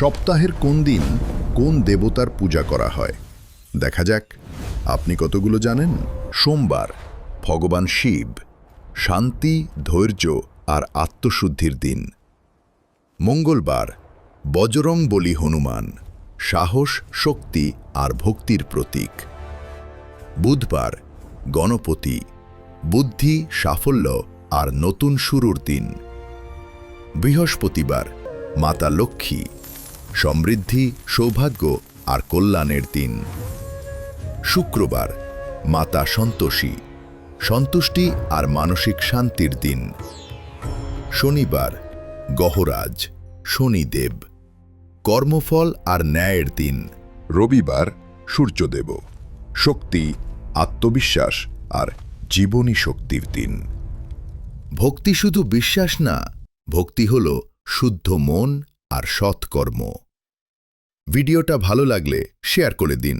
সপ্তাহের কোন দিন কোন দেবতার পূজা করা হয় দেখা যাক। আপনি কতগুলো জানেন? সোমবার ভগবান শিব, শান্তি, ধৈর্য আর আত্মশুদ্ধির দিন। মঙ্গলবার বজরং বলি হনুমান, সাহস, শক্তি আর ভক্তির প্রতীক। বুধবার গণপতি, বুদ্ধি, সাফল্য আর নতুন শুরুর দিন। বৃহস্পতিবার মাতা লক্ষ্মী, সমৃদ্ধি, সৌভাগ্য আর কল্যাণের দিন। শুক্রবার মাতা সন্তোষী, সন্তুষ্টি আর মানসিক শান্তির দিন। শনিবার গহরাজ, শনিদেব, কর্মফল আর ন্যায়ের দিন। রবিবার সূর্যদেব, শক্তি, আত্মবিশ্বাস আর জীবনী শক্তির দিন। ভক্তি শুধু বিশ্বাস না, ভক্তি হল শুদ্ধ মন আর সৎকর্ম। ভিডিওটা ভালো লাগলে শেয়ার করে দিন।